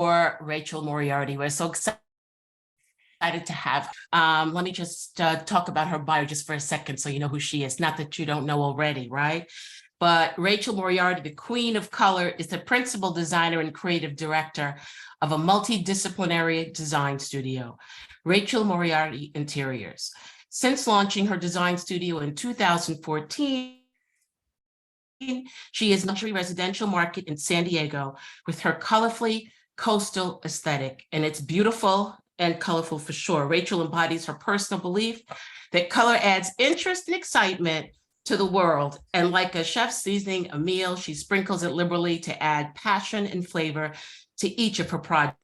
Rachel Moriarty. We're so excited to have. Let me just talk about her bio just for a second so you know who she is. Not that you don't know already, right? But Rachel Moriarty, the queen of color, is the principal designer and creative director of a multidisciplinary design studio, Rachel Moriarty Interiors. Since launching her design studio in 2014, she is in the luxury residential market in San Diego with her colorfully coastal aesthetic, and it's beautiful and colorful for sure. Rachel embodies her personal belief that color adds interest and excitement to the world, and like a chef seasoning a meal, she sprinkles it liberally to add passion and flavor to each of her projects.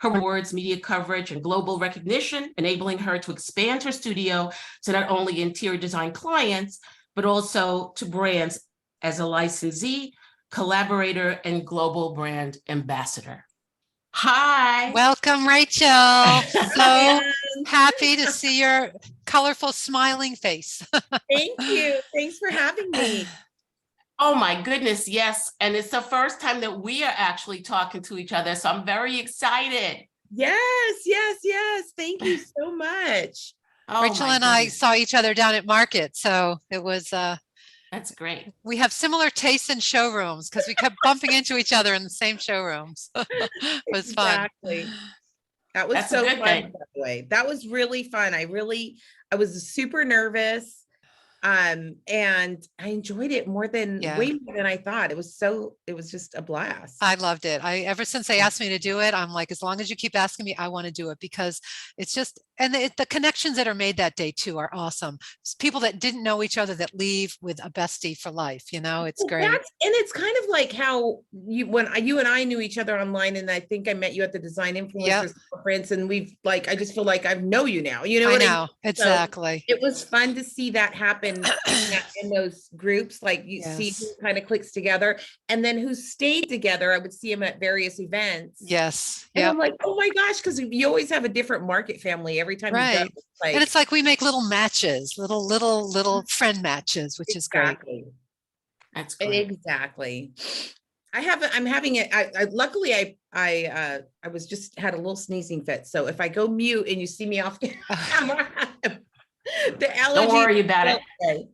Her awards, media coverage, and global recognition, enabling her to expand her studio to not only interior design clients, but also to brands as a licensee, collaborator, and global brand ambassador. Hi. Welcome, Rachel. So happy to see your colorful, smiling face. Thank you. Thanks for having me. Oh my goodness, yes. And it's the first time that we are actually talking to each other, so I'm very excited. Yes. Thank you so much. Oh, Rachel and I saw each other down at Market, so it was that's great. We have similar tastes in showrooms because we kept bumping into each other in the same showrooms. It was exactly. fun. That was so fun, by the way. That was really fun. I was super nervous. And I enjoyed it way more than I thought. It was just a blast. I loved it. Ever since they asked me to do it, I'm like, as long as you keep asking me, I want to do it, because it's just, and the connections that are made that day too are awesome. It's people that didn't know each other that leave with a bestie for life. It's great. And it's kind of like how when you and I knew each other online, and I think I met you at the Design Influencers Conference, and I just feel like I know you now. You know what I mean? Exactly. So it was fun to see that happen in those groups, like you see who kind of clicks together, and then who stayed together. I would see them at various events. Yes. And I'm like, oh my gosh, because you always have a different market family every time you go. And it's like we make little matches, little friend matches, which is great. That's great. Exactly. I'm having it. Luckily I was just had a little sneezing fit. So if I go mute and you see me off camera, the allergy. Don't worry about it.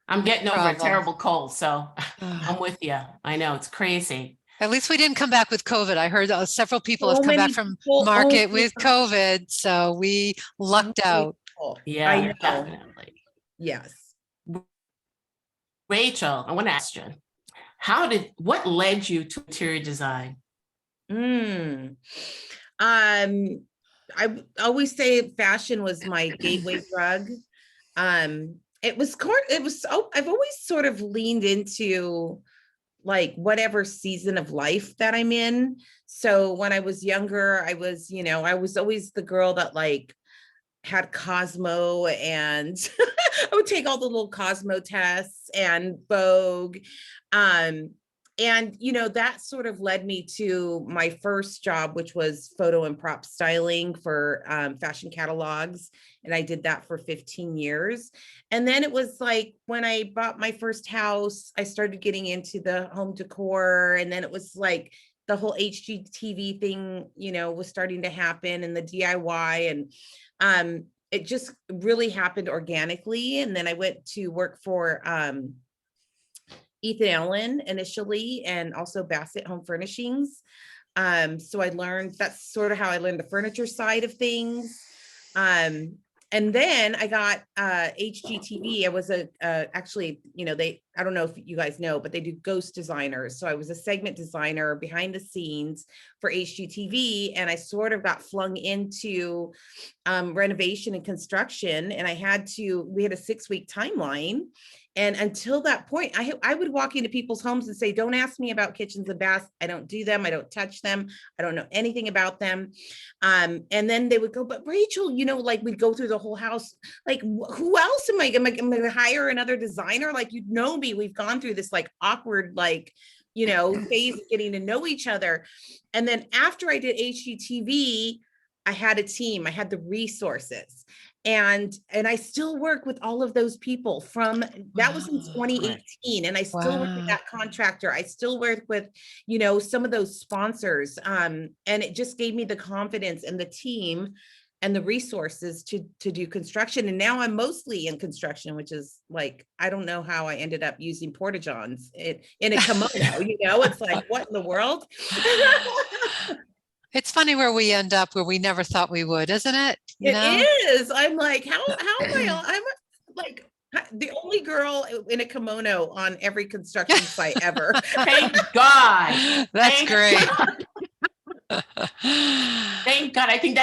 I'm getting over a terrible cold, so I'm with you. I know, it's crazy. At least we didn't come back with COVID. I heard several people have come back from Market with COVID, so we lucked out. Yeah, I know. Definitely. Yes. Rachel, I want to ask you, what led you to interior design? I always say fashion was my gateway drug. I've always sort of leaned into like whatever season of life that I'm in. So when I was younger, I was always the girl that like had Cosmo, and I would take all the little Cosmo tests and Vogue. And, that sort of led me to my first job, which was photo and prop styling for fashion catalogs. And I did that for 15 years. And then it was like when I bought my first house, I started getting into the home decor. And then it was like the whole HGTV thing, was starting to happen, and the DIY. And it just really happened organically. And then I went to work for Ethan Allen initially, and also Bassett Home Furnishings. So that's sort of how I learned the furniture side of things. And then I got HGTV. I was actually, I don't know if you guys know, but they do ghost designers. So I was a segment designer behind the scenes for HGTV, and I sort of got flung into renovation and construction. And we had a 6-week timeline. And until that point, I would walk into people's homes and say, don't ask me about kitchens and baths. I don't do them. I don't touch them. I don't know anything about them. And then they would go, but Rachel, like we'd go through the whole house. Like, who else am I going to hire another designer? Like, me, we've gone through this like awkward, phase of getting to know each other. And then after I did HGTV, I had a team, I had the resources. and I still work with all of those people from that was in Wow. 2018, and I still work with Wow. that contractor. I still work with, some of those sponsors. And it just gave me the confidence and the team and the resources to do construction. And now I'm mostly in construction, which is like, I don't know how I ended up using porta-johns in a kimono, it's like, what in the world? It's funny where we end up where we never thought we would, isn't it? It is. I'm like, how am I? I'm like the only girl in a kimono on every construction site ever. Thank God. That's Thank great. God. Thank God. I think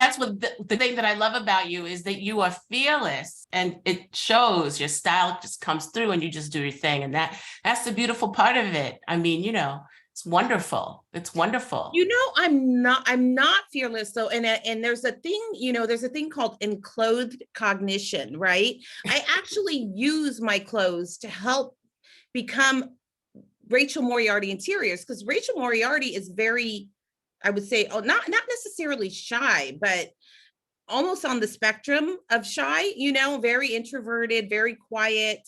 that's what the thing that I love about you is that you are fearless, and it shows. Your style just comes through and you just do your thing. And that's the beautiful part of it. I mean, it's wonderful. It's wonderful. I'm not fearless though. And there's a thing called enclothed cognition, right? I actually use my clothes to help become Rachel Moriarty Interiors, because Rachel Moriarty is very, I would say, not necessarily shy, but almost on the spectrum of shy, very introverted, very quiet.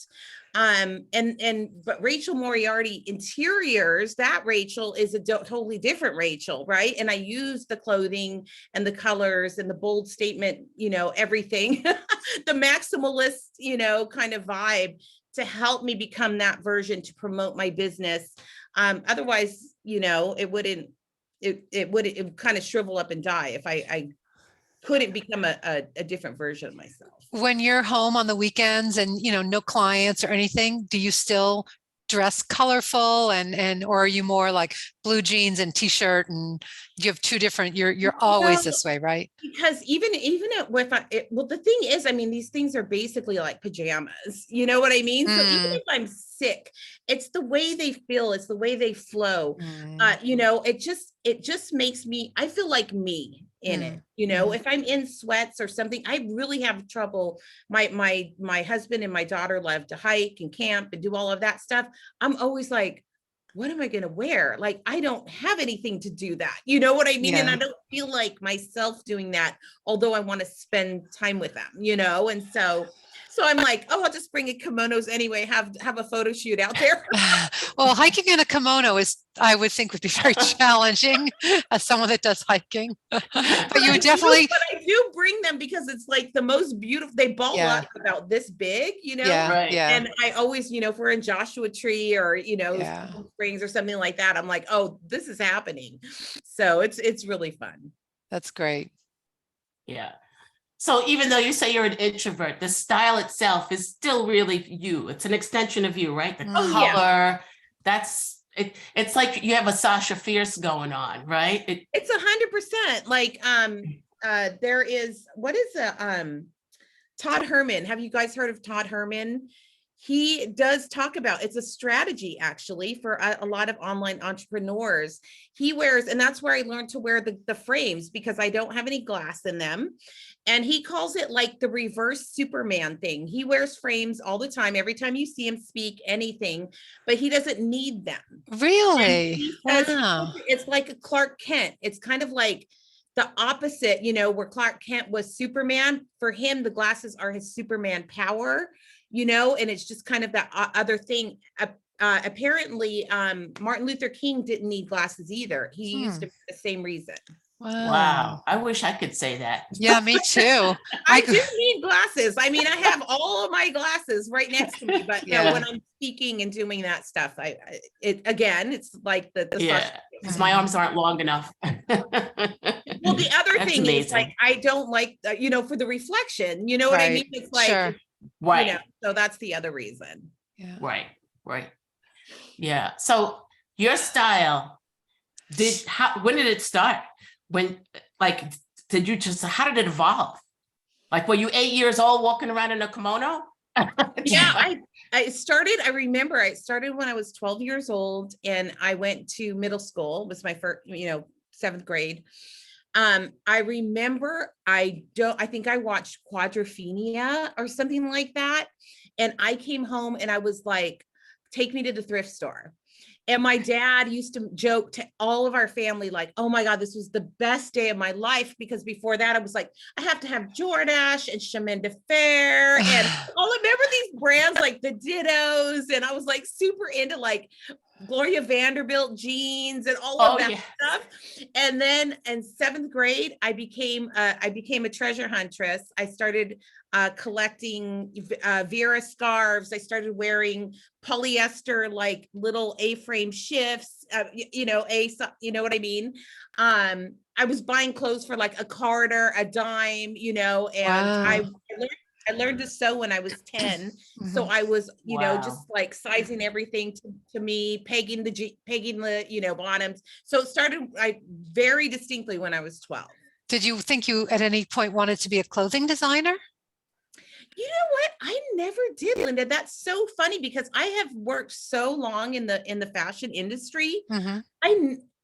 But Rachel Moriarty Interiors, that Rachel is a totally different Rachel, right? And I use the clothing and the colors and the bold statement, everything, the maximalist, kind of vibe to help me become that version to promote my business. Otherwise, it would kind of shrivel up and die if I couldn't become a different version of myself. When you're home on the weekends and, no clients or anything, do you still dress colorful or are you more like blue jeans and t-shirt, and you have two different, you're always this way, right? Because even with the thing is, I mean, these things are basically like pajamas, you know what I mean? So even if I'm sick, it's the way they feel, it's the way they flow. It just makes me, I feel like me in it. If I'm in sweats or something, I really have trouble. My husband and my daughter love to hike and camp and do all of that stuff. I'm always like, what am I going to wear? Like, I don't have anything to do that. You know what I mean? Yeah. And I don't feel like myself doing that, although I want to spend time with them, and so I'm like, oh, I'll just bring in kimonos anyway, have a photo shoot out there. Well, hiking in a kimono I would think would be very challenging as someone that does hiking. But you would definitely. But I do bring them because it's like the most beautiful. They ball up about this big, Yeah, Right. yeah. And I always, if we're in Joshua Tree or Springs or something like that, I'm like, oh, this is happening. So it's really fun. That's great. Yeah. So even though you say you're an introvert, the style itself is still really you. It's an extension of you, right? The color, that's it. It's like you have a Sasha Fierce going on, right? It's 100%. Like, there is, what is Todd Herman? Have you guys heard of Todd Herman? He does talk about, it's a strategy actually for a lot of online entrepreneurs. He wears, and that's where I learned to wear the frames, because I don't have any glass in them. And he calls it like the reverse Superman thing. He wears frames all the time, every time you see him speak anything, but he doesn't need them. Really? Wow. It's like a Clark Kent. It's kind of like the opposite, where Clark Kent was Superman. For him, the glasses are his Superman power, and it's just kind of that other thing. Apparently, Martin Luther King didn't need glasses either. He used them for the same reason. Wow. I wish I could say that. Yeah, me too. I do need glasses. I mean, I have all of my glasses right next to me, but when I'm speaking and doing that stuff, it's like the because my arms aren't long enough. Well, the other thing is like, I don't like, for the reflection, you know what I mean? It's like, sure. Right. So that's the other reason. Yeah. Right. Yeah. So your style, when did it start? When, like, how did it evolve? Like, were you 8 years old walking around in a kimono? Yeah, I remember I started when I was 12 years old, and I went to middle school. It was my first, 7th grade. I remember, I think I watched Quadrophenia or something like that. And I came home and I was like, take me to the thrift store. And my dad used to joke to all of our family, like, oh my God, this was the best day of my life. Because before that, I was like, I have to have Jordache and Chemin de Fer. And I'll remember these brands like the Dittos. And I was like super into like Gloria Vanderbilt jeans and all of Oh, that yeah. stuff. And then in 7th grade, I became a treasure huntress. I started collecting Vera scarves. I started wearing polyester, like little A-frame shifts, you know what I mean? I was buying clothes for like a quarter, a dime, you know, and Wow. I learned to sew when I was 10. So Mhm. I was, you know, Wow. just like sizing everything to me, pegging the, you know, bottoms. So it started very distinctly when I was 12. Did you think you at any point wanted to be a clothing designer? You know what? I never did, Linda. That's so funny because I have worked so long in the fashion industry. Mhm.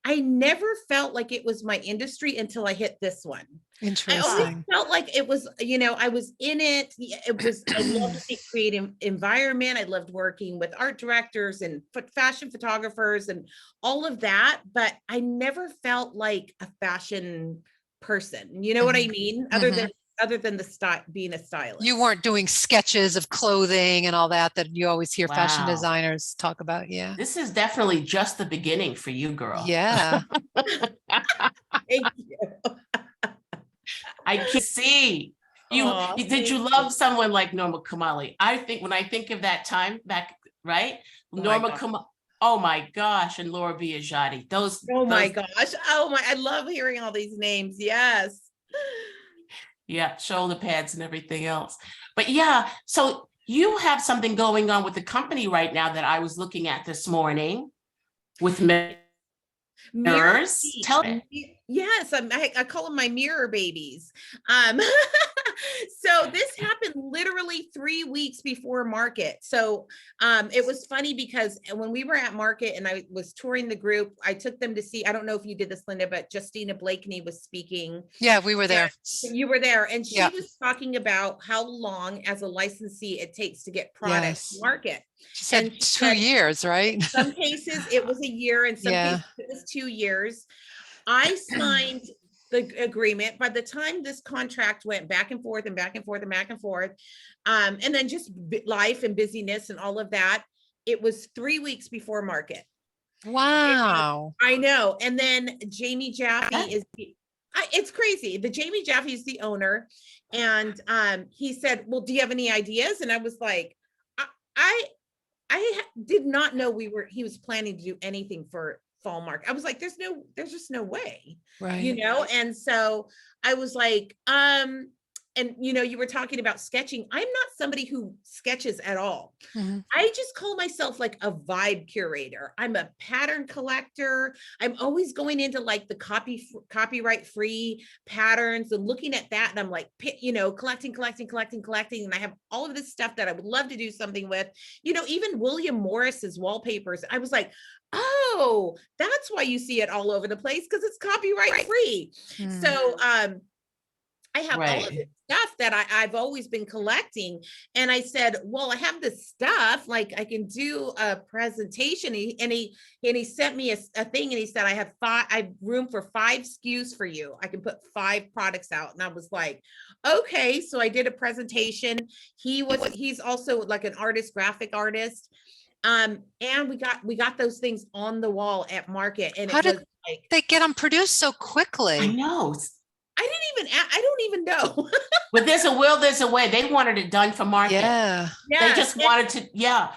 I never felt like it was my industry until I hit this one. I always Interesting. felt like it was, you know, I was in it. I loved the creative environment. I loved working with art directors and fashion photographers and all of that. But I never felt like a fashion person. You know what I Mhm. mean? Mhm. Other than the style, being a stylist. You weren't doing sketches of clothing and all that you always hear fashion Wow. designers talk about. Yeah. This is definitely just the beginning for you, girl. Yeah. Thank you. I can see Aw, did thank you you. love someone like Norma Kamali? I think when I think of that time back, right? Oh my Norma God. Kamali, oh my gosh, and Laura Biagiotti. Oh my gosh. Oh my, I love hearing all these names. Yes. Yeah, shoulder pads and everything else. But yeah, so you have something going on with the company right now that I was looking at this morning with Mirror mirrors. Tell me. Yes, I call them my mirror babies. Um, so this happened literally 3 weeks before market. So it was funny because when we were at market and I was touring the group, I took them to see, I don't know if you did this, Linda, but Justina Blakeney was speaking. Yeah, we were there. You were there, and she Yeah. was talking about how long as a licensee it takes to get products to Yes. market. She said And she 2 said, years, right? some cases it was a year, and some Yeah. cases it was 2 years. I signed the agreement. By the time this contract went back and forth and back and forth and back and forth, and then just life and busyness and all of that, it was 3 weeks before market. Wow. I know. And then Jamie Jaffe is it's crazy. The Jamie Jaffe is the owner, and he said, "Well, do you have any ideas?" And I was like, I did not know he was planning to do anything for fall market. I was like, there's just no way, you Right. know? And so I was like, and you know, you were talking about sketching. I'm not somebody who sketches at all. Mhm. I just call myself like a vibe curator. I'm a pattern collector. I'm always going into like the copyright free patterns and looking at that. And I'm like, you know, collecting. And I have all of this stuff that I would love to do something with, you know, even William Morris's wallpapers. I was like, oh, that's why you see it all over the place, because it's copyright free. Mm. So I have all of Right. this stuff that I've always been collecting. And I said, well, I have this stuff, like I can do a presentation. And he sent me a thing, and he said, I have room for 5 SKUs for you. I can put 5 products out. And I was like, okay. So I did a presentation. He's also like an artist, graphic artist. And we got those things on the wall at market. And How it did was like, they get them produced so I quickly? know. I don't even know. But there's a will, there's a way. They wanted it done for market. Yeah. They Yes, just wanted to, yeah.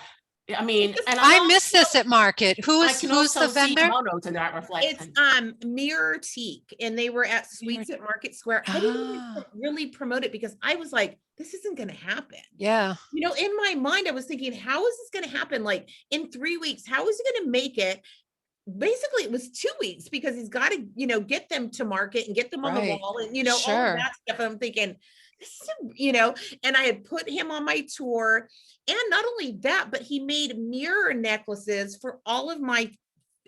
I mean, and I miss this at market. I Who's can the also see vendor? Kimonos in that it's reflection. Mirror Teak, and they were at Sweets at Market Square. I didn't even Ah, really promote it because I was like, this isn't going to happen. yeah. You know, in my mind, I was thinking, how is this going to happen? Like in 3 weeks, how is he going to make it? Basically, it was 2 weeks because he's got to, you know, get them to market and get them on the Right. wall and, you know, all of Sure. that stuff. And I'm thinking, this is, you know, and I had put him on my tour. And not only that, but he made mirror necklaces for all of my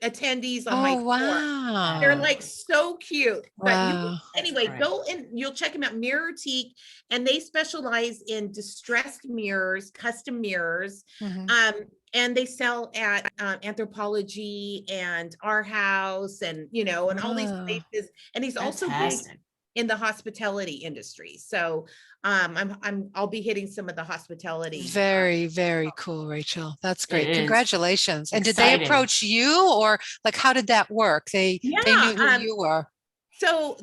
attendees on my Oh, tour. They're wow. like so cute. But you Wow. anyway, great. go and you'll check them out. Mirror Teak, and they specialize in distressed mirrors, custom mirrors. Mhm. And they sell at Anthropology and Our House, and and all these Ah, places. And he's also big Fantastic. in the hospitality industry. So I'll be hitting some of the hospitality. very, very cool, Rachel. That's It great. is Congratulations. And did they exciting. approach you, or like how did that work? They Yeah. knew who you were. So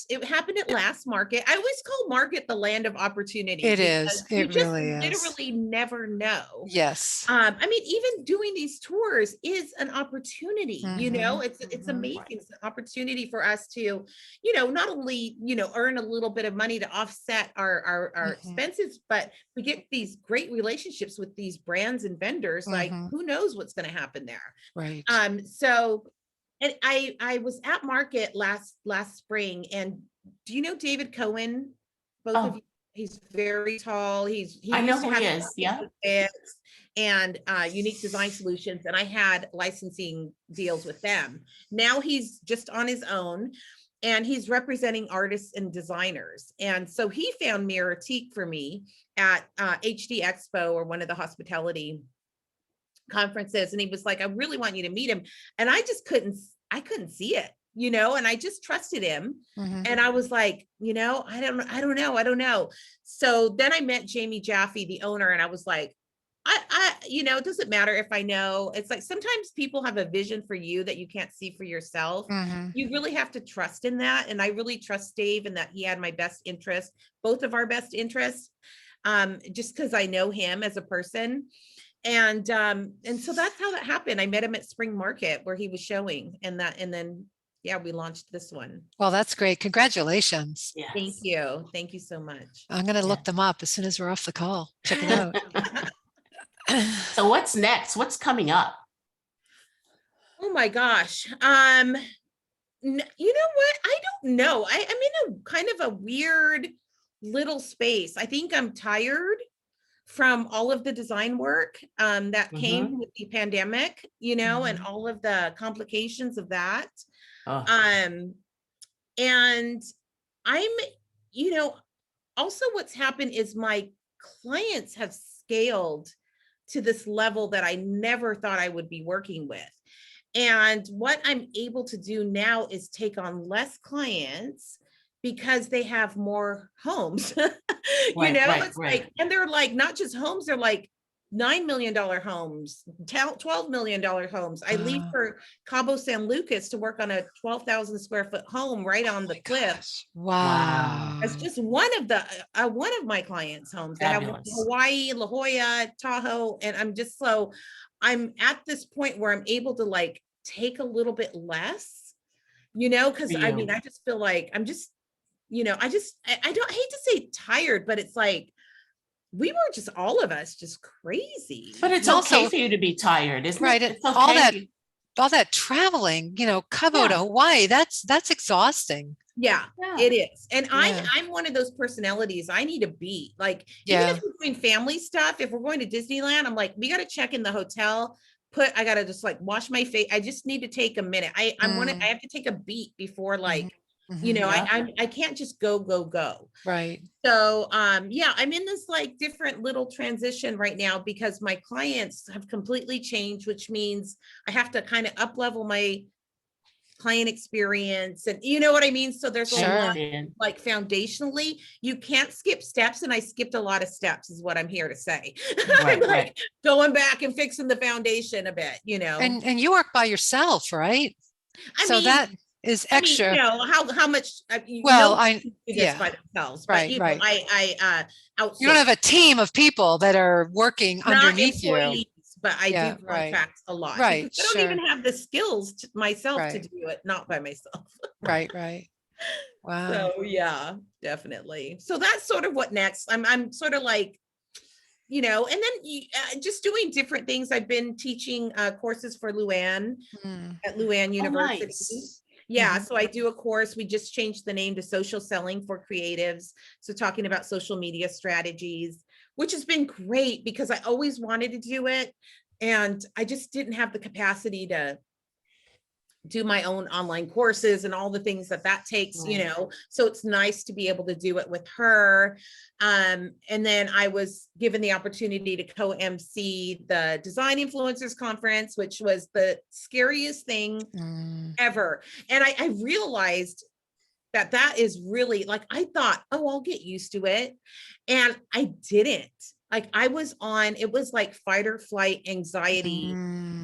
it happened at Last Market. I always call Market the land of opportunity It because is. you It just really is. literally never know. Yes. I mean, even doing these tours is an opportunity, Mhm. it's Mhm. amazing. It's an opportunity for us to, not only, earn a little bit of money to offset our Mhm. expenses, but we get these great relationships with these brands and vendors. Like, Mhm. who knows what's going to happen there? Right. So and I was at Market last spring, and do you know David Cohen? Both of Oh, you. He's very tall. He I know used to who have he is. Yeah. and Unique Design Solutions, and I had licensing deals with them. Now he's just on his own, and he's representing artists and designers. And so he found Mirror Teak for me at HD Expo, or one of the hospitality conferences, and he was like, I really want you to meet him. And I couldn't see it, and I just trusted him. Mhm. And I was like, I don't know. So then I met Jamie Jaffe, the owner, and I was like, it doesn't matter if I know. It's like sometimes people have a vision for you that you can't see for yourself. Mhm. You really have to trust in that. And I really trust Dave, and that he had my best interest, both of our best interests, just because I know him as a person. And so that's how that happened. I met him at Spring Market where he was showing, and then yeah, we launched this one. Well, that's great. Congratulations. Thank Yes. you. Thank you so much. I'm going to look Yes. them up as soon as we're off the call. Check it out. So what's next? What's coming up? Oh my gosh. You know what? I don't know. I'm in a kind of a weird little space. I think I'm tired from all of the design work that Mhm. came with the pandemic, and Mhm. all of the complications of that. Oh, Um, and I'm, you know, also what's happened is my clients have scaled to this level that I never thought I would be working with. And what I'm able to do now is take on less clients because they have more homes. right, It's right. like, and they're like not just homes, they're like $9 million homes, $12 million homes. I leave Oh for Cabo San Lucas to work on a 12,000 square foot home right on the my cliff. gosh. Wow. It's Wow. just one of my clients' homes. They have one in Fabulous. Hawaii, La Jolla, Tahoe, and I'm at this point where I'm able to like take a little bit less, For because I mean, you. I just feel like I'm just, I don't hate to say tired, but it's like we were just all of us just crazy. But it's And okay also, for you to be tired, isn't it? right, It's all okay. that traveling, Cabo to Yeah, Hawaii, that's exhausting. Yeah, yeah. it is. And I'm Yeah. I'm one of those personalities. I need a beat. Like, even if Yeah. we're doing family stuff, if we're going to Disneyland, I'm like, we got to check in the hotel. I gotta just like wash my face. I just need to take a minute. I Mm, have to take a beat before mhm, like, mhm. Yeah. I can't just go. Right. So yeah, I'm in this like different little transition right now because my clients have completely changed, which means I have to kind of up level my client experience, and you know what I mean? So there's a I lot, Sure. understand. like foundationally, you can't skip steps, and I skipped a lot of steps is what I'm here to say. I'm Right, right. like going back and fixing the foundation a bit. And you work by yourself, right? I So mean, that is extra. how much Well, nobody can do this yeah, by themselves, but right, right. I You don't outsource. have a team of people that are working Not underneath you. employees, but I do Yeah, right, contract a lot because right, I don't even sure, have the skills myself to right, do it, not by myself. right, right. Wow. So yeah, definitely. So that's sort of what next. I'm sort of like, and then just doing different things. I've been teaching courses for Luann Mm, at Luann Oh, University. nice. Yeah, mhm. so I do a course. We just changed the name to Social Selling for Creatives. So talking about social media strategies, which has been great because I always wanted to do it. And I just didn't have the capacity to do my own online courses and all the things that takes, you Right. know, so it's nice to be able to do it with her. And then I was given the opportunity to co-MC the Design Influencers Conference, which was the scariest thing ever. And I realized that is really like, I thought, oh, I'll get used to it. And I didn't. Like I was on, it was like fight or flight anxiety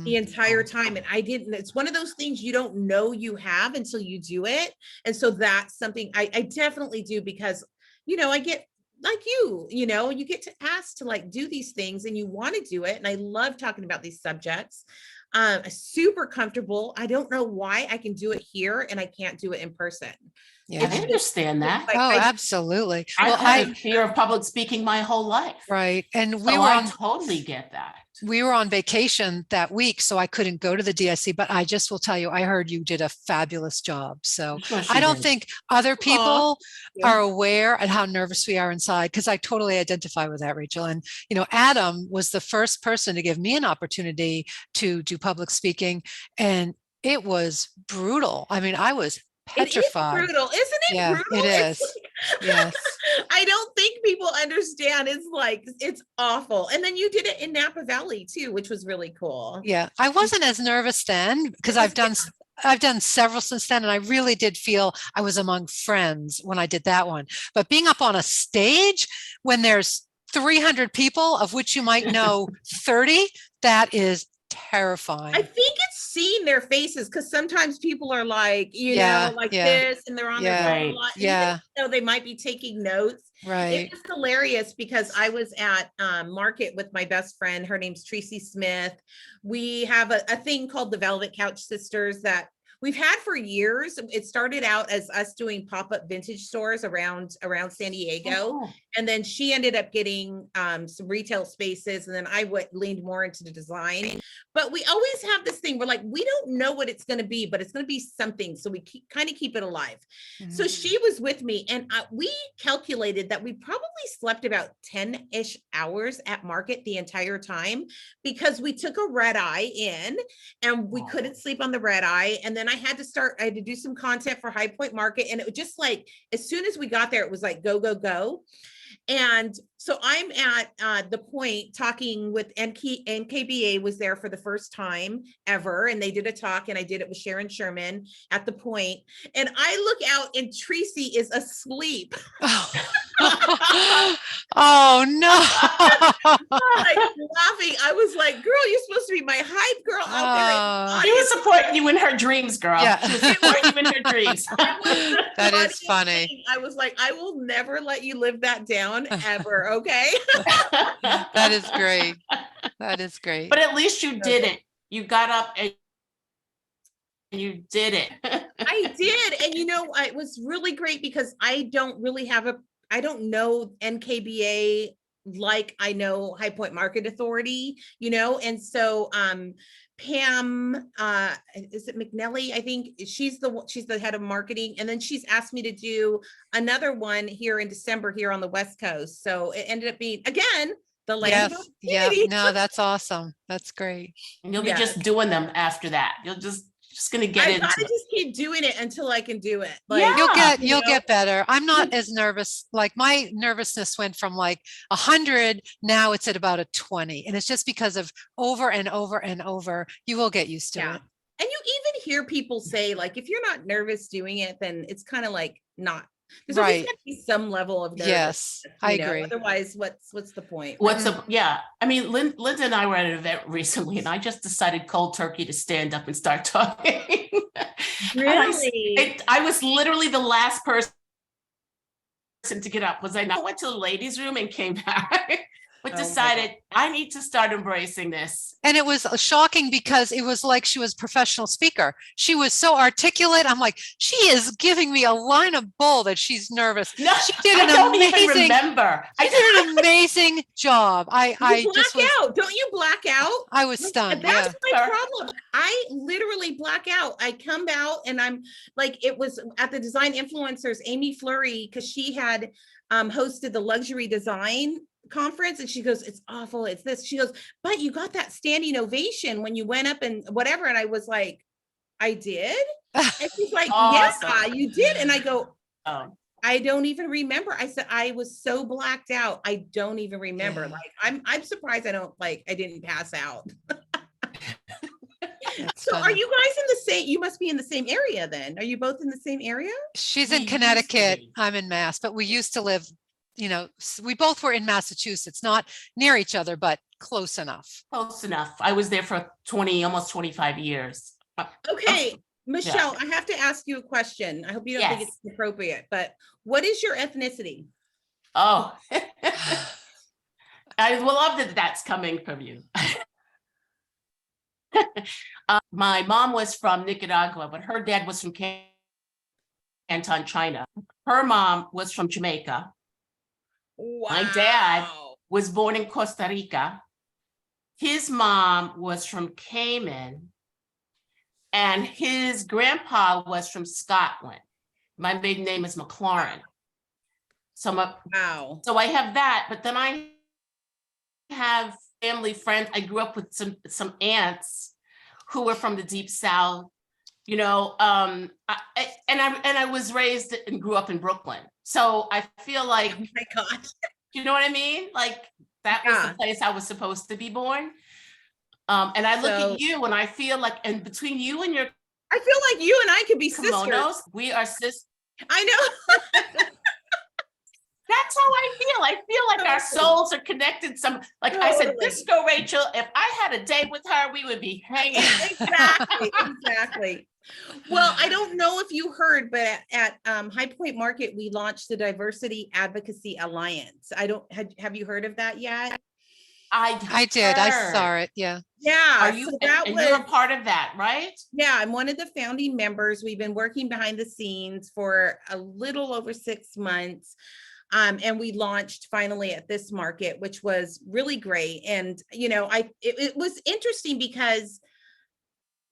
the entire time. And I didn't, it's one of those things you don't know you have until you do it. And so that's something I definitely do because, you know, I get like you know, you get to ask to like do these things and you want to do it. And I love talking about these subjects. Super comfortable. I don't know why I can do it here and I can't do it in person. Yeah. I understand that. Like, Oh, absolutely. I've Well, had a fear of public speaking my whole life. right. And So I totally get that. we were on vacation that week, so I couldn't go to the DSC, but I just will tell you, I heard you did a fabulous job. So Sure she I don't did. think other people Yeah. are aware of how nervous we are inside, because I totally identify with that, Rachel. And, you know, Adam was the first person to give me an opportunity to do public speaking, and it was brutal. I mean, I was petrified. It is brutal, isn't it? Yeah, brutal? it It's is. like- Yes. I don't think people understand. It's like, it's awful. And then you did it in Napa Valley too, which was really cool. Yeah, I wasn't as nervous then because I've done several since then, and I really did feel I was among friends when I did that one. But being up on a stage when there's 300 people, of which you might know 30, that is terrifying. I think it's seeing their faces because sometimes people are like, you Yeah, know, like yeah, this, and they're on yeah, their phone Right. a lot. yeah. So they might be taking notes. Right. It was hilarious because I was at Market with my best friend. Her name's Tracy Smith. We have a thing called the Velvet Couch Sisters that we've had for years. It started out as us doing pop-up vintage stores around San Diego. Oh, cool. And then she ended up getting some retail spaces. And then I leaned more into the design. But we always have this thing, we're like, we don't know what it's going to be, but it's going to be something. So we kind of keep it alive. So she was with me and we calculated that we probably slept about 10-ish hours at Market the entire time because we took a red eye in and we couldn't sleep on the red eye. And then I had to do some content for High Point Market. And it was just like, as soon as we got there, it was like, go, go, go. And so I'm at the Point talking with NKBA was there for the first time ever. And they did a talk and I did it with Sharon Sherman at the Point. And I look out and Tracy is asleep. Oh no. Like laughing. I was like, girl, you're supposed to be my hype girl out there. She was supporting you in her dreams, girl. Yeah. She was supporting you in her dreams. That is funny. Thing. I was like, I will never let you live that down ever. Okay. That is great. That is great. But at least you did it. You got up and you did it. I did. And you know, it was really great because I don't know NKBA like I know High Point Market Authority, you know, and so Pam, is it McNelly? I think she's the head of marketing. And then she's asked me to do another one here in December here on the West Coast. So it ended up being, again, the land. Yes. Yeah. No, that's awesome. That's great. And you'll be Yeah. just doing them after that. You'll just gonna get I into gotta it. just keep doing it until I can do it. Yeah. You'll get better. I'm not as nervous. Like my nervousness went from like 100, now it's at about a 20. And it's just because of over and over and over. You will get used to Yeah. it. And you even hear people say, like, if you're not nervous doing it, then it's kind of like not. There's always Right. gotta be some level of nervous. Yes, I agree. Otherwise, what's the point? What's up? Yeah. I mean, Linda and I were at an event recently and I just decided cold turkey to stand up and start talking. Really? I was literally the last person to get up. Was I not? I went to the ladies' room and came back, but Oh my decided I need to start embracing this. And it was shocking because it was like she was a professional speaker. She was so articulate. I'm like, she is giving me a line of bull that she's nervous. No, She did I an don't even amazing- remember. She did an amazing job. You I black just was, out. Don't you black out? I was stunned. That's Yeah. my problem. I literally black out. I come out and I'm like, it was at the Design Influencers, Amy Fleury, because she had hosted the luxury design conference and she goes, it's awful, it's this. She goes, but you got that standing ovation when you went up and whatever. And I was like, I did. And she's like, Awesome. yeah, you did. And I go, Oh, I don't even remember. I said, I was so blacked out. I don't even remember. Yeah. Like, I'm surprised I didn't pass out. That's So are funny. you guys in the same, you must be in the same area then. Are you both in the same area? She's we in used to Connecticut. be. I'm in Mass, but we used to live, we both were in Massachusetts, not near each other, but close enough. Close enough. I was there for 20, almost 25 years. Okay, Michelle, I have to ask you a question. I hope you don't think Yes. it's inappropriate, but what is your ethnicity? Oh, I love that that's coming from you. My mom was from Nicaragua, but her dad was from Canton, China. Her mom was from Jamaica. My dad Wow. was born in Costa Rica. His mom was from Cayman, and his grandpa was from Scotland. My maiden name is McLaurin. So Wow. I have that, but then I have family friends. I grew up with some aunts who were from the deep South, and I was raised and grew up in Brooklyn. So I feel like, Oh my God. you know what I mean? Like that was Yeah. the place I was supposed to be born. And I look So- at you and I feel like, and between you and your I feel like you and I could be sisters. kimonos, we are sisters. I know. That's how I feel. I feel like our souls are connected. Like I said, Totally. Disco Rachel, if I had a date with her, we would be hanging. Exactly. Well, I don't know if you heard, but at High Point Market, we launched the Diversity Advocacy Alliance. Have you heard of that yet? I did. I saw it. Yeah. Yeah. Are you, so that and was, you're a part of that, right? yeah, I'm one of the founding members. We've been working behind the scenes for a little over 6 months. And we launched finally at this market, which was really great. And, it was interesting because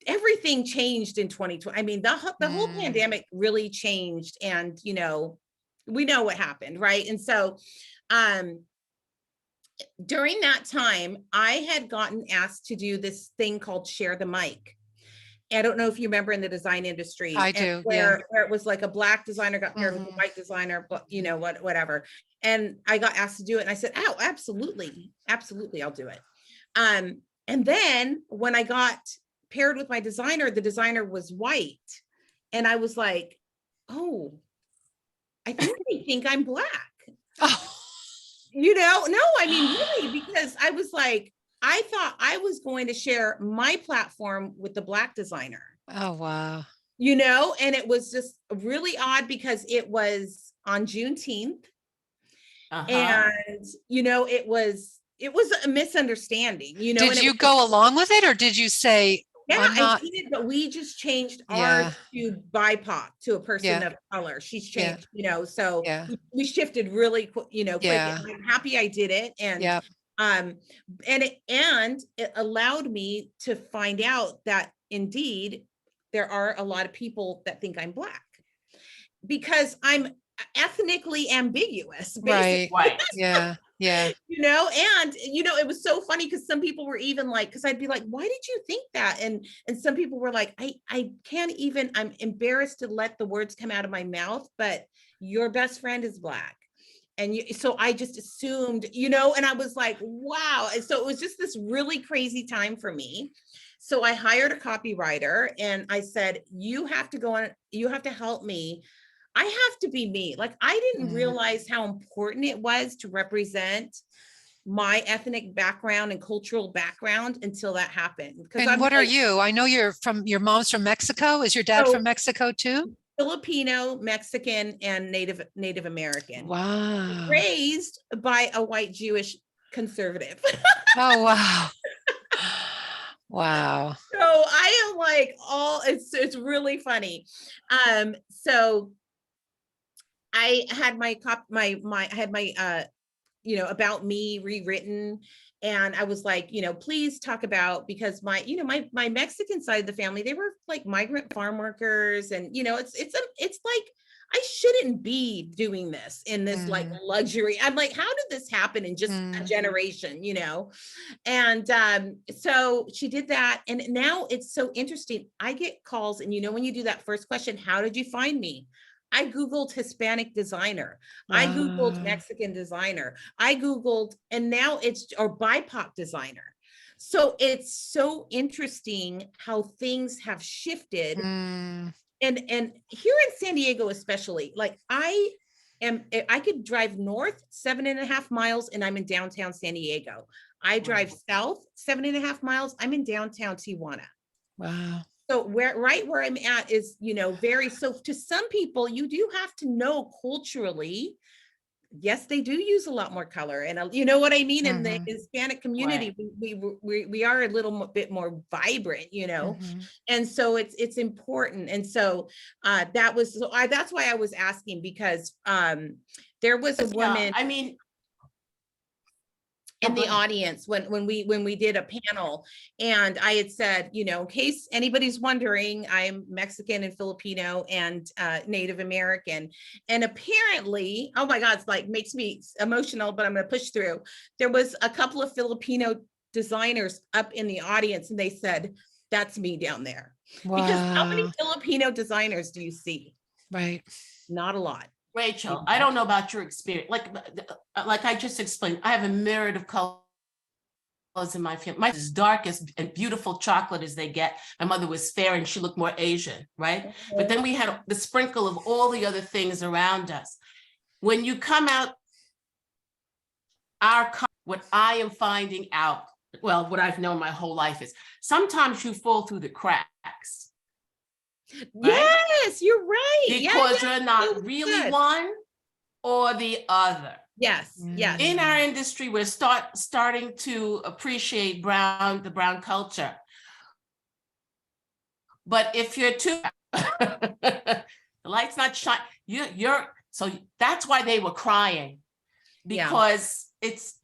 everything changed in 2020. I mean, the whole pandemic really changed, and, we know what happened, right? And so, during that time, I had gotten asked to do this thing called Share the Mic. I don't know if you remember in the design industry. I do, where it was like a black designer got paired with a Mhm. white designer, but whatever. And I got asked to do it, and I said, "Oh, absolutely, absolutely, I'll do it." And then when I got paired with my designer, the designer was white, and I was like, "Oh, I think they think I'm black." Oh, No, I mean, really, because I was like, I thought I was going to share my platform with the black designer, oh, wow. and it was just really odd because it was on Juneteenth, Uh-huh. and it was a misunderstanding, and Did it you was- go along with it, or did you say, Yeah, I'm not? I did, but we just changed Yeah. ours to BIPOC, to a person Yeah. of color. She's Yeah. changed, so Yeah. we shifted really quick, quick. Yeah. And I'm happy I did it. And Yeah. and it allowed me to find out that indeed there are a lot of people that think I'm black because I'm ethnically ambiguous, basically. Right. Right. Yeah. Yeah. And it was so funny because some people were even like, because I'd be like, why did you think that? And some people were like, I can't even, I'm embarrassed to let the words come out of my mouth, but your best friend is black. And so I just assumed, and I was like, wow. And so it was just this really crazy time for me. So I hired a copywriter, and I said, you have to go on, you have to help me. I have to be me. Like, I didn't realize how important it was to represent my ethnic background and cultural background until that happened. And what are you? I know your mom's from Mexico. Is your dad So- from Mexico too? Filipino, Mexican, and Native American. Wow. Raised by a white Jewish conservative. Oh, wow. Wow. So I am like it's really funny. So I had my about me rewritten, and I was like, please talk about, because my Mexican side of the family, they were like migrant farm workers, and it's like I shouldn't be doing this in this like luxury. I'm like, how did this happen in just a generation, you know? And so she did that. And now it's so interesting. I get calls, and you know, when you do that first question, how did you find me? I Googled Hispanic designer. I Googled Wow. Mexican designer. I Googled, and now it's, or BIPOC designer. So it's so interesting how things have shifted. Mm. And here in San Diego, especially, like I could drive north 7.5 miles and I'm in downtown San Diego. I drive south 7.5 miles, I'm in downtown Tijuana. Wow. So right where I'm at is, you know, very, so to some people, you do have to know culturally, yes, they do use a lot more color, and you know what I mean. In the Hispanic community, we are a little bit more vibrant, you know, and so it's important. And so that's why I was asking, because there was a woman. I mean, in the audience when we did a panel, and I had said, you know, in case anybody's wondering, I'm Mexican and Filipino and Native American. And apparently, oh my God, it's like makes me emotional, but I'm going to push through. There was a couple of Filipino designers up in the audience, and they said, that's me down there. Wow. Because how many Filipino designers do you see? Right. Not a lot. Rachel, I don't know about your experience. Like I just explained, I have a myriad of colors in my family. Mine is dark and beautiful chocolate as they get. My mother was fair and she looked more Asian, right? But then we had the sprinkle of all the other things around us. When you come out, what I am finding out, well, what I've known my whole life is sometimes you fall through the cracks. Right? Yes, you're right. Because you're not really one or the other. Yes, yes. In our industry, we're starting to appreciate the brown culture. But if you're too, the light's not shining. So that's why they were crying, because it's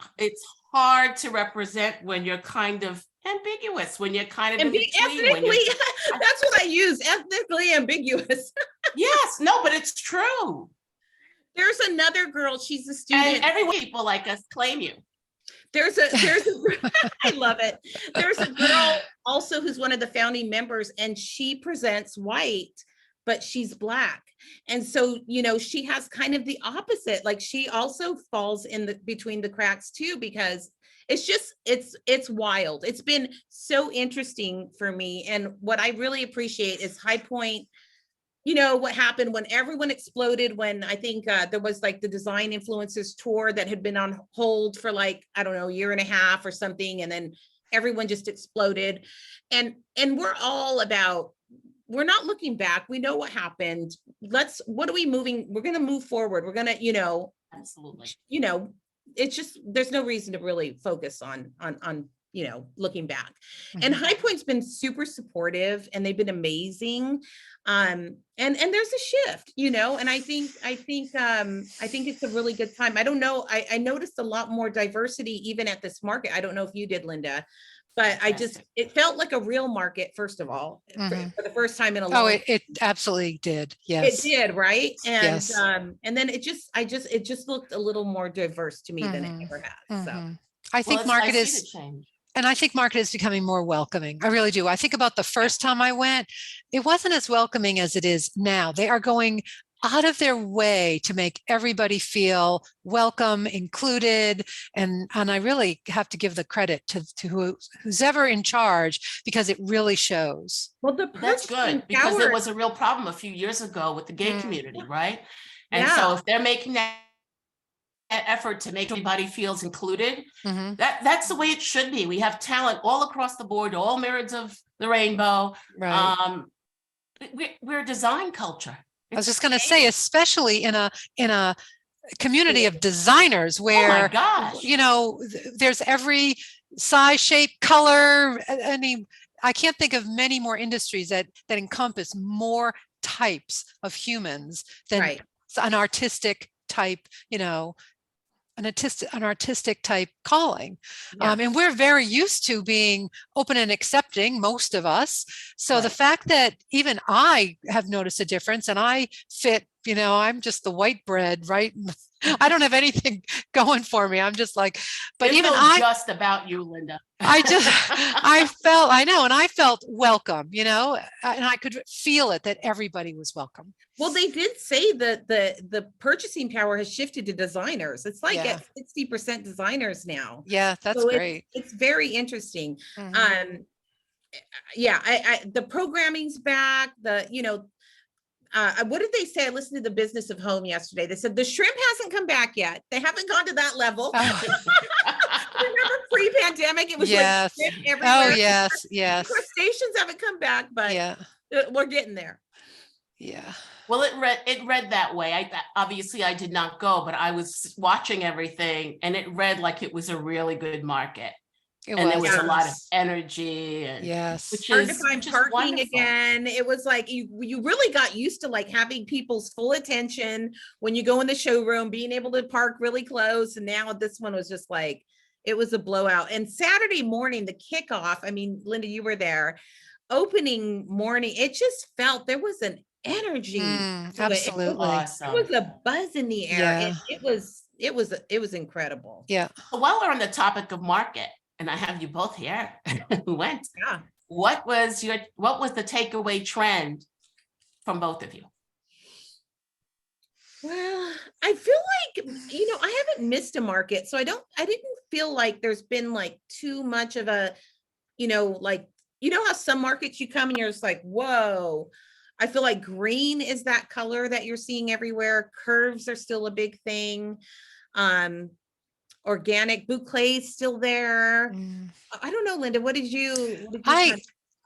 hard to represent when you're kind of ambiguous, when you're kind of in between. Ethnically, that's what I use, ethnically ambiguous. Yes, no, but it's true. There's another girl, she's a student. And every people like us claim you. There's a I love it. There's a girl also who's one of the founding members, and she presents white, but she's Black. And so, you know, she has kind of the opposite. Like she also falls in between the cracks too, because it's just, it's wild. It's been so interesting for me. And what I really appreciate is High Point, you know, what happened when everyone exploded, when I think there was like the Design Influencers tour that had been on hold for like, I don't know, 1.5 years or something. And then everyone just exploded. And we're all about, we're not looking back. We know what happened. What are we moving? We're going to move forward. We're going to, you know, absolutely, you know, it's just, there's no reason to really focus on, you know, looking back. And High Point's been super supportive, and they've been amazing. And there's a shift, you know, and I think it's a really good time. I don't know. I noticed a lot more diversity even at this market. I don't know if you did, Linda, but it felt like a real market, first of all, for the first time in a long time. It absolutely did. Yes. It did, right? And yes. And then it just looked a little more diverse to me than it ever has. So I think market is, and I think market is becoming more welcoming. I really do. I think about the first time I went, it wasn't as welcoming as it is now. They are going out of their way to make everybody feel welcome, included. And I really have to give the credit to who's ever in charge, because it really shows. Well, that's good, because there was a real problem a few years ago with the gay community, right? And so if they're making that effort to make everybody feels included, that's the way it should be. We have talent all across the board, all myriads of the rainbow. Right. We're a design culture. I was just going to say, especially in a community of designers where, you know, there's every size, shape, color. I mean, I can't think of many more industries that encompass more types of humans than an artistic type, you know, an artistic type calling. And we're very used to being open and accepting, most of us. So the fact that even I have noticed a difference, and I fit I'm just the white bread, right? I don't have anything going for me. I'm just like, but There's even no I, just about you, Linda. I felt welcome, and I could feel it that everybody was welcome. Well, they did say that the purchasing power has shifted to designers. It's like Yeah. at 60% designers now. Yeah, that's So great. it's very interesting. Mhm. Yeah, the programming's back. What did they say? I listened to the Business of Home yesterday. They said the shrimp hasn't come back yet. They haven't gone to that level. Oh. Remember pre-pandemic, it was Yes. like shrimp Oh, everywhere. yes, The yes. crustaceans haven't come back, but Yeah, we're getting there. yeah. Well, it read that way. Obviously I did not go, but I was watching everything and it read like it was a really good market. And there was a lot of energy and Yes. which Hard to is find which is parking wonderful. again. It was like you really got used to like having people's full attention when you go in the showroom, being able to park really close. And now this one was just like, it was a blowout. And Saturday morning, the kickoff, I mean, Linda, you were there, opening morning, it just felt there was an energy to it. Absolutely. Awesome. There was a buzz in the air. Yeah. It was incredible. Yeah. So while we're on the topic of market, and I have you both here who went, Yeah. what was the takeaway trend from both of you? Well, I feel like, I haven't missed a market, so I didn't feel like there's been like too much of a, like, how some markets you come and you're just like, whoa. I feel like green is that color that you're seeing everywhere. Curves are still a big thing. Organic boucle is still there. I don't know, Linda, what did you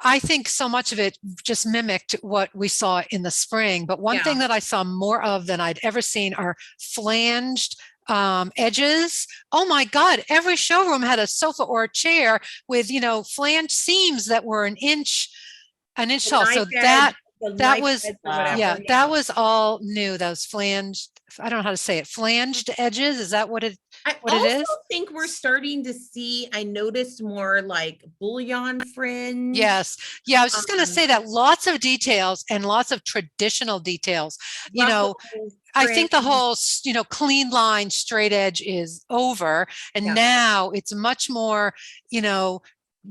I think so much of it just mimicked what we saw in the spring. But one thing that I saw more of than I'd ever seen are flanged edges. Oh my God, every showroom had a sofa or a chair with, flanged seams that were an inch tall. So that was, that was all new. Those flanged, I don't know how to say it, flanged edges. Is that what it is? I also think we're starting to see, I noticed more like bullion fringe. Yes. Yeah, I was just going to say that lots of details and lots of traditional details, I think the whole, clean line, straight edge is over. And now it's much more,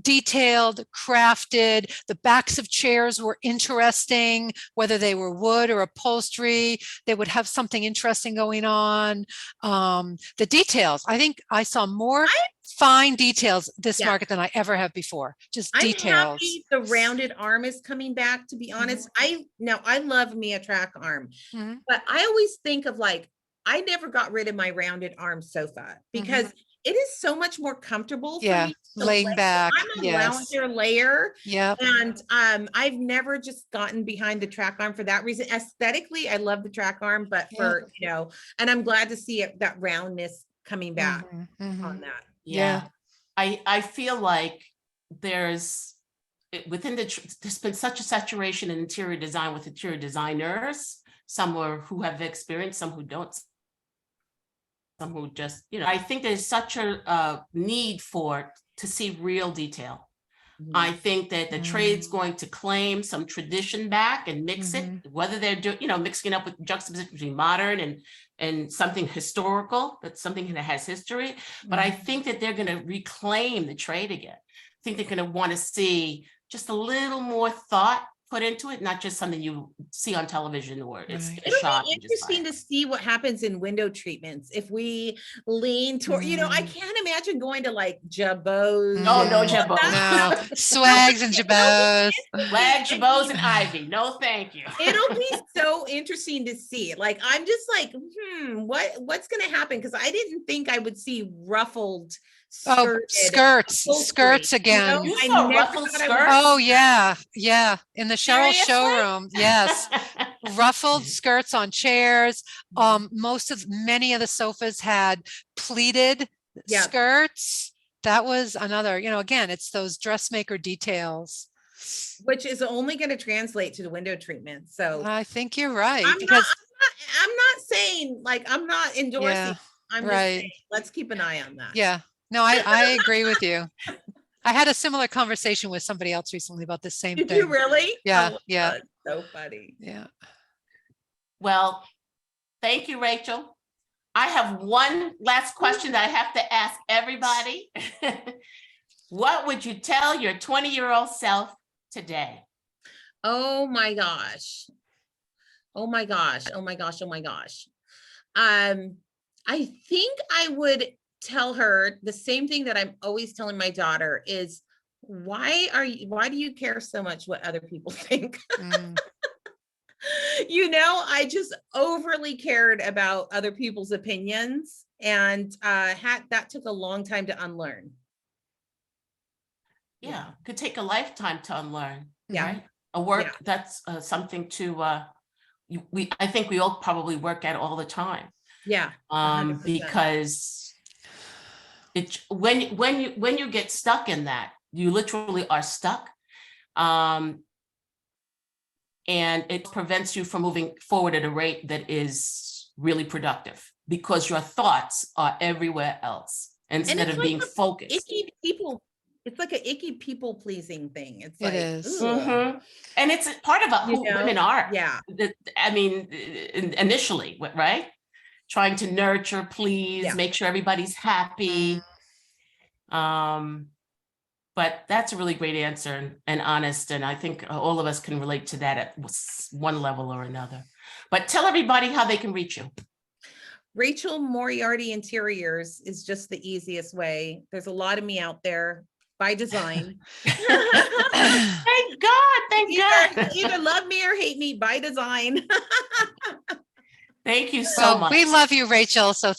detailed, crafted. The backs of chairs were interesting, whether they were wood or upholstery, they would have something interesting going on. The details, I think I saw more fine details this market than I ever have before. Just details. I'm happy the rounded arm is coming back, to be honest. I love me a track arm, but I always think of like, I never got rid of my rounded arm sofa because it is so much more comfortable for me to laying back. I'm a lounger layer. Yeah. And I've never just gotten behind the track arm for that reason. Aesthetically, I love the track arm, but for, and I'm glad to see that roundness coming back on that. Yeah. I feel like there's been such a saturation in interior design with interior designers, some who have experience, some who don't, some who just, I think there's such a need to see real detail. I think that the trade's going to claim some tradition back and mix it, whether they're doing, mixing it up with juxtaposition between modern and something historical, but something that has history. But I think that they're going to reclaim the trade again. I think they're going to want to see just a little more thought put into it, not just something you see on television or it's a shot. It'll be interesting to see what happens in window treatments. If we lean toward, I can't imagine going to like Jabos. No Jabos. No, swags and Jabos. Swags, Jabos, and Ivy. No, thank you. It'll be so interesting to see. Like, I'm just like, what's going to happen? Because I didn't think I would see ruffled skirts again. You saw ruffled skirts? Oh yeah, in the Cheryl showroom. Yes, ruffled skirts on chairs. Many of the sofas had pleated skirts. That was another. Again, it's those dressmaker details, which is only going to translate to the window treatment. So I think you're right. I'm not saying like I'm not endorsing. Yeah, I'm just saying, let's keep an eye on that. Yeah. No, I agree with you. I had a similar conversation with somebody else recently about the same thing. Did you really? Yeah. Oh, yeah. So funny. Yeah. Well, Thank you, Rachel. I have one last question that I have to ask everybody. What would you tell your 20-year-old self today? Oh my gosh. Oh my gosh. Oh my gosh. Oh my gosh. I think I would tell her the same thing that I'm always telling my daughter is why do you care so much what other people think? Mm. I just overly cared about other people's opinions, and that took a long time to unlearn. Yeah, could take a lifetime to unlearn, Yeah. right? A work that's something to I think we all probably work at all the time. Yeah. 100%. Because when you get stuck in that, you literally are stuck. And it prevents you from moving forward at a rate that is really productive because your thoughts are everywhere else instead it's of like being focused. icky people. It's like an icky people pleasing thing. It's It like, is. ugh. And it's part of who women are. Yeah. I mean, initially, right? Trying to nurture, please, make sure everybody's happy. But that's a really great answer and honest. And I think all of us can relate to that at one level or another. But tell everybody how they can reach you. Rachel Moriarty Interiors is just the easiest way. There's a lot of me out there by design. Thank God. Thank God. Either love me or hate me by design. Thank you so Well, much. we love you, Rachel. So thank